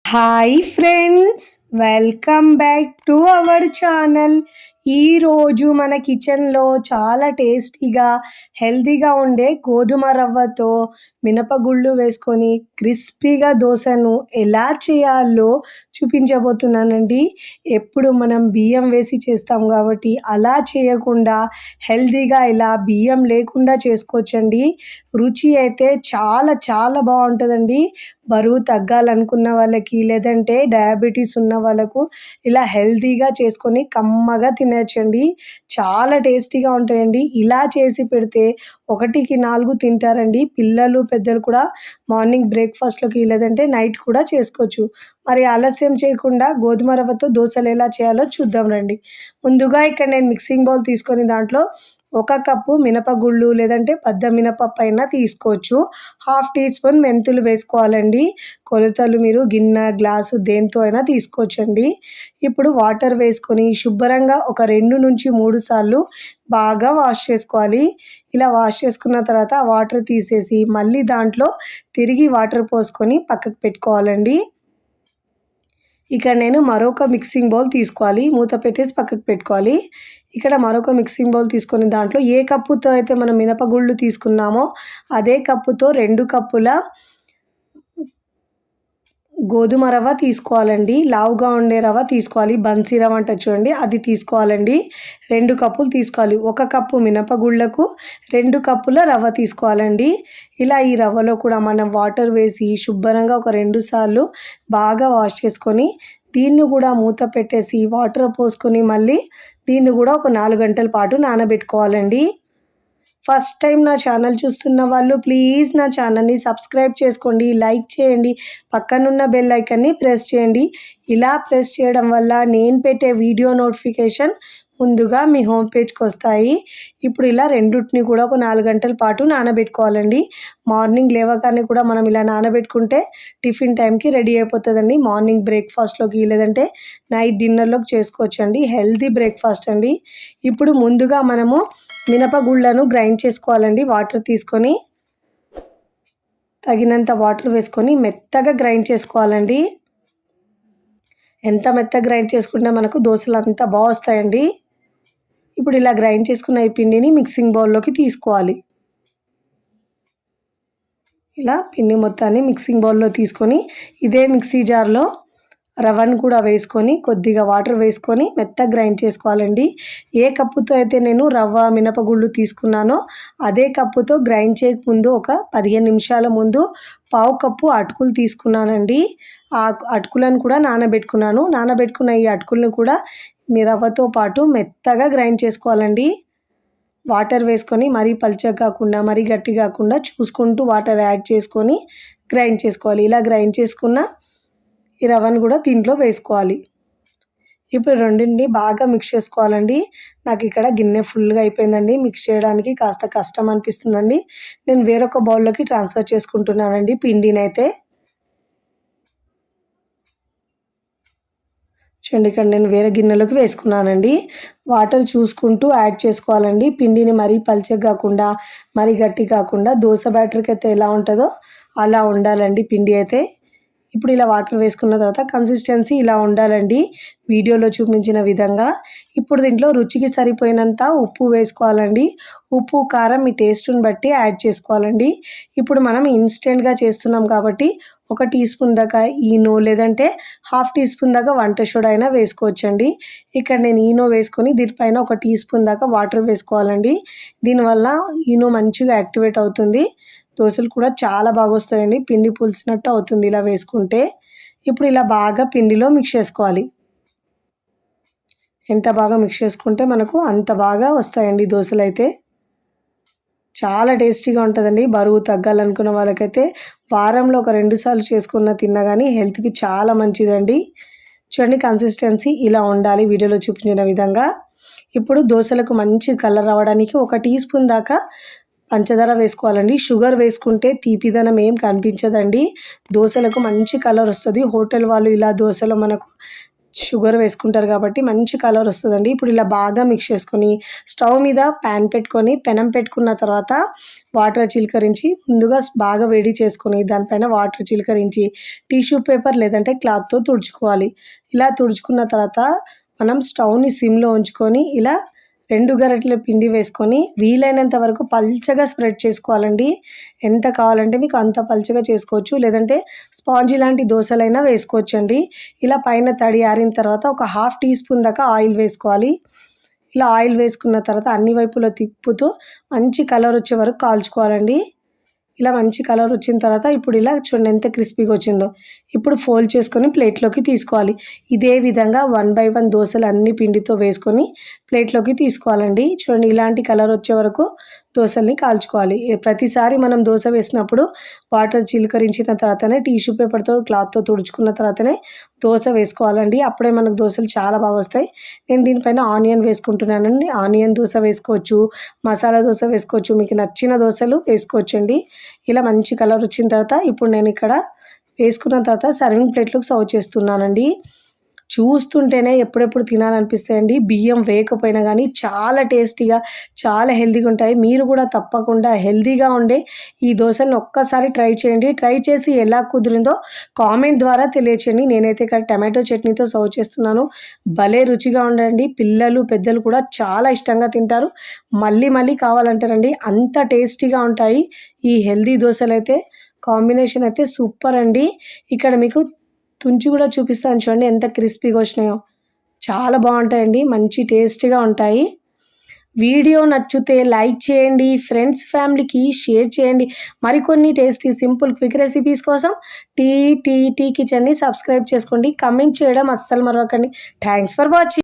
Hi friends, welcome back to our channel. ఈరోజు మన కిచెన్లో చాలా టేస్టీగా హెల్తీగా ఉండే గోధుమ రవ్వతో మినపగుళ్ళు వేసుకొని క్రిస్పీగా దోశను ఎలా చేయాలో చూపించబోతున్నానండి. ఎప్పుడు మనం బియ్యం వేసి చేస్తాం కాబట్టి అలా చేయకుండా హెల్తీగా ఇలా బియ్యం లేకుండా చేసుకోవచ్చండి. రుచి అయితే చాలా చాలా బాగుంటుందండి. బరువు తగ్గాలనుకున్న వాళ్ళకి, లేదంటే డయాబెటీస్ ఉన్న వాళ్ళకు ఇలా హెల్తీగా చేసుకొని కమ్మగా తినచ్చండి. చాలా టేస్టీగా ఉంటాయండి. ఇలా చేసి పెడితే 1కి 4 తింటారండి. పిల్లలు పెద్దలు కూడా మార్నింగ్ బ్రేక్ఫాస్ట్లోకి లేదంటే నైట్ కూడా చేసుకోవచ్చు. మరి ఆలస్యం చేయకుండా గోధుమ రవ్వతో దోశలు ఎలా చేయాలో చూద్దాం రండి. ముందుగా ఇక్కడ నేను మిక్సింగ్ బౌల్ తీసుకొని దాంట్లో 1 కప్పు మినపగుళ్ళు లేదంటే పద్ద మినపప్పు అయినా తీసుకోవచ్చు. 1/2 టీ స్పూన్ మెంతులు వేసుకోవాలండి. కొలతలు మీరు గిన్నె, గ్లాసు దేంతో అయినా తీసుకోవచ్చండి. ఇప్పుడు వాటర్ వేసుకొని శుభ్రంగా ఒక 2-3 సార్లు బాగా వాష్ చేసుకోవాలి. ఇలా వాష్ చేసుకున్న తర్వాత ఆ వాటర్ తీసేసి మళ్ళీ దాంట్లో తిరిగి వాటర్ పోసుకొని పక్కకు పెట్టుకోవాలండి. ఇక్కడ నేను మరొక మిక్సింగ్ బౌల్ తీసుకోవాలి. మూత పెట్టేసి పక్కకు పెట్టుకోవాలి. ఇక్కడ మరొక మిక్సింగ్ బౌల్ తీసుకొని దాంట్లో ఏ కప్పుతో అయితే మనం మినపగుళ్ళు తీసుకున్నామో అదే కప్పుతో 2 కప్పుల గోధుమ రవ్వ తీసుకోవాలండి. లావుగా ఉండే రవ్వ తీసుకోవాలి. బన్సీ రవ్వ అంటారు చూడండి, అది తీసుకోవాలండి. 2 కప్పులు తీసుకోవాలి. 1 కప్పు మినపగుళ్ళకు 2 కప్పుల రవ్వ తీసుకోవాలండి. ఇలా ఈ రవ్వలో కూడా మనం వాటర్ వేసి శుభ్రంగా ఒక 2 సార్లు బాగా వాష్ చేసుకొని దీన్ని కూడా మూత పెట్టేసి వాటర్ పోసుకొని మళ్ళీ దీన్ని కూడా ఒక 4 గంటల పాటు నానబెట్టుకోవాలండి. ఫస్ట్ టైం నా ఛానల్ చూస్తున్న వాళ్ళు ప్లీజ్ నా ఛానల్ని సబ్స్క్రైబ్ చేసుకోండి, లైక్ చేయండి, పక్కనున్న బెల్ ఐకాన్ని ప్రెస్ చేయండి. ఇలా ప్రెస్ చేయడం వల్ల నేను పెట్టే వీడియో నోటిఫికేషన్ ముందుగా మీ హోమ్ పేజ్కి వస్తాయి. ఇప్పుడు ఇలా రెండుటిని కూడా ఒక 4 గంటల పాటు నానబెట్టుకోవాలండి. మార్నింగ్ లేవగానే కూడా మనం ఇలా నానబెట్టుకుంటే టిఫిన్ టైంకి రెడీ అయిపోతుందండి. మార్నింగ్ బ్రేక్ఫాస్ట్లోకి లేదంటే నైట్ డిన్నర్లోకి చేసుకోవచ్చండి. హెల్తీ బ్రేక్ఫాస్ట్ అండి. ఇప్పుడు ముందుగా మనము మినపగుళ్ళను గ్రైండ్ చేసుకోవాలండి. వాటర్ తీసుకొని తగినంత వాటర్ వేసుకొని మెత్తగా గ్రైండ్ చేసుకోవాలండి. ఎంత మెత్తగా గ్రైండ్ చేసుకుంటే మనకు దోశలు అంతా బాగా వస్తాయండి. ఇప్పుడు ఇలా గ్రైండ్ చేసుకున్న ఈ పిండిని మిక్సింగ్ బౌల్లోకి తీసుకోవాలి. ఇలా పిండి మొత్తాన్ని మిక్సింగ్ బౌల్లో తీసుకొని ఇదే మిక్సీ జార్లో రవ్వను కూడా వేసుకొని కొద్దిగా వాటర్ వేసుకొని మెత్తగా గ్రైండ్ చేసుకోవాలండి. ఏ కప్పుతో అయితే నేను రవ్వ మినపగుళ్ళు తీసుకున్నానో అదే కప్పుతో గ్రైండ్ చేయకముందు ఒక 15 నిమిషాల ముందు 1/2 కప్పు అటుకులు తీసుకున్నానండి. ఆ అటుకులను కూడా నానబెట్టుకున్నాను. నానబెట్టుకున్న ఈ అటుకులను కూడా మీ రవ్వతో పాటు మెత్తగా గ్రైండ్ చేసుకోవాలండి. వాటర్ వేసుకొని మరీ పల్చగా కాకుండా మరీ గట్టి కాకుండా చూసుకుంటూ వాటర్ యాడ్ చేసుకొని గ్రైండ్ చేసుకోవాలి. ఇలా గ్రైండ్ చేసుకున్న ఈ రవ్వను కూడా దీంట్లో వేసుకోవాలి. ఇప్పుడు రెండింటిని బాగా మిక్స్ చేసుకోవాలండి. నాకు ఇక్కడ గిన్నె ఫుల్గా అయిపోయిందండి. మిక్స్ చేయడానికి కాస్త కష్టం అనిపిస్తుందండి. నేను వేరొక బౌల్లోకి ట్రాన్స్ఫర్ చేసుకుంటున్నానండి పిండిని అయితే. చూడండి, ఇక్కడ నేను వేరే గిన్నెలోకి వేసుకున్నానండి. వాటర్ చూసుకుంటూ యాడ్ చేసుకోవాలండి. పిండిని మరీ పల్చగా కాకుండా మరీ గట్టి కాకుండా దోశ బ్యాటర్కి అయితే ఎలా ఉంటుందో అలా ఉండాలండి పిండి అయితే. ఇప్పుడు ఇలా వాటర్ వేసుకున్న తర్వాత కన్సిస్టెన్సీ ఇలా ఉండాలండి వీడియోలో చూపించిన విధంగా. ఇప్పుడు దీంట్లో రుచికి సరిపోయినంత ఉప్పు వేసుకోవాలండి. ఉప్పు, కారం మీ టేస్ట్ని బట్టి యాడ్ చేసుకోవాలండి. ఇప్పుడు మనం ఇన్స్టెంట్గా చేస్తున్నాం కాబట్టి 1 టీ స్పూన్ దాకా ఈనో లేదంటే 1/2 టీ స్పూన్ దాకా వంట సోడా అయినా వేసుకోవచ్చండి. ఇక్కడ నేను ఈనో వేసుకొని దీనిపైన 1 టీ స్పూన్ దాకా వాటర్ వేసుకోవాలండి. దీనివల్ల ఈనో మంచిగా యాక్టివేట్ అవుతుంది. దోశలు కూడా చాలా బాగా వస్తాయండి. పిండి పులిసినట్టు అవుతుంది ఇలా వేసుకుంటే. ఇప్పుడు ఇలా బాగా పిండిలో మిక్స్ చేసుకోవాలి. ఎంత బాగా మిక్స్ చేసుకుంటే మనకు అంత బాగా వస్తాయండి దోశలు అయితే. చాలా టేస్టీగా ఉంటుందండి. బరువు తగ్గాలనుకున్న వాళ్ళకైతే వారంలో ఒక 2 సార్లు చేసుకున్న తిన్నా కానీ హెల్త్కి చాలా మంచిదండి. చూడండి, కన్సిస్టెన్సీ ఇలా ఉండాలి వీడియోలో చూపించిన విధంగా. ఇప్పుడు దోశలకు మంచి కలర్ రావడానికి 1 టీ స్పూన్ దాకా పంచదార వేసుకోవాలండి. షుగర్ వేసుకుంటే తీపిదనం ఏం కనిపించదండి. దోశలకు మంచి కలర్ వస్తుంది. హోటల్ వాళ్ళు ఇలా దోశలో మనకు షుగర్ వేసుకుంటారు కాబట్టి మంచి కలర్ వస్తుందండి. ఇప్పుడు ఇలా బాగా మిక్స్ చేసుకొని స్టవ్ మీద ప్యాన్ పెట్టుకొని పెనం పెట్టుకున్న తర్వాత వాటర్ చిలకరించి ముందుగా బాగా వేడి చేసుకొని దానిపైన వాటర్ చిలకరించి టిష్యూ పేపర్ లేదంటే క్లాత్తో తుడుచుకోవాలి. ఇలా తుడుచుకున్న తర్వాత మనం స్టవ్ని సిమ్లో ఉంచుకొని ఇలా 2 గరిటెల పిండి వేసుకొని వీలైనంత వరకు పల్చగా స్ప్రెడ్ చేసుకోవాలండి. ఎంత కావాలంటే మీకు అంత పల్చగా చేసుకోవచ్చు, లేదంటే స్పాంజీ లాంటి దోసలైనా వేసుకోవచ్చండి. ఇలా పైన తడి ఆరిన తర్వాత ఒక 1/2 టీ స్పూన్ దాకా ఆయిల్ వేసుకోవాలి. ఇలా ఆయిల్ వేసుకున్న తర్వాత అన్ని వైపులో తిప్పుతూ మంచి కలర్ వచ్చే వరకు కాల్చుకోవాలండి. ఇలా మంచి కలర్ వచ్చిన తర్వాత ఇప్పుడు ఇలా చూడండి ఎంత క్రిస్పీగా వచ్చిందో. ఇప్పుడు ఫోల్డ్ చేసుకొని ప్లేట్లోకి తీసుకోవాలి. ఇదే విధంగా 1 బై 1 దోసలు అన్ని పిండితో వేసుకొని ప్లేట్లోకి తీసుకోవాలండి. చూడండి ఇలాంటి కలర్ వచ్చే వరకు దోసల్ని కాల్చుకోవాలి. ప్రతిసారి మనం దోస వేసినప్పుడు వాటర్ చిలకరించిన తర్వాతనే టిష్యూ పేపర్తో క్లాత్తో తుడుచుకున్న తర్వాతనే దోస వేసుకోవాలండి. అప్పుడే మనకు దోసలు చాలా బాగా వస్తాయి. నేను దీనిపైన ఆనియన్ వేసుకుంటున్నానండి. ఆనియన్ దోస వేసుకోవచ్చు, మసాలా దోస వేసుకోవచ్చు, మీకు నచ్చిన దోసలు వేసుకోవచ్చండి. ఇలా మంచి కలర్ వచ్చిన తర్వాత ఇప్పుడు నేను ఇక్కడ వేసుకున్న తర్వాత సర్వింగ్ ప్లేట్లోకి సర్వ్ చేస్తున్నానండి. చూస్తుంటేనే ఎప్పుడెప్పుడు తినాలనిపిస్తాయండి. బియ్యం వేయకపోయినా కానీ చాలా టేస్టీగా చాలా హెల్తీగా ఉంటాయి. మీరు కూడా తప్పకుండా హెల్తీగా ఉండే ఈ దోశలను ఒక్కసారి ట్రై చేయండి. ట్రై చేసి ఎలా కుదిరిందో కామెంట్ ద్వారా తెలియచేయండి. నేనైతే ఇక్కడ టమాటో చట్నీతో సర్వ్ చేస్తున్నాను. భలే రుచిగా ఉండండి. పిల్లలు పెద్దలు కూడా చాలా ఇష్టంగా తింటారు. మళ్ళీ మళ్ళీ కావాలంటారండి. అంత టేస్టీగా ఉంటాయి ఈ హెల్తీ దోశలు అయితే. కాంబినేషన్ అయితే సూపర్ అండి. ఇక్కడ మీకు తుంచి కూడా చూపిస్తాను చూడండి ఎంత క్రిస్పీగా వచ్చినాయో. చాలా బాగుంటాయండి, మంచి టేస్టీగా ఉంటాయి. వీడియో నచ్చితే లైక్ చేయండి, ఫ్రెండ్స్ ఫ్యామిలీకి షేర్ చేయండి. మరికొన్ని టేస్టీ సింపుల్ క్విక్ రెసిపీస్ కోసం టీ కిచెన్ని సబ్స్క్రైబ్ చేసుకోండి. కమెంట్ చేయడం అస్సలు మరవకండి. Thanks for watching.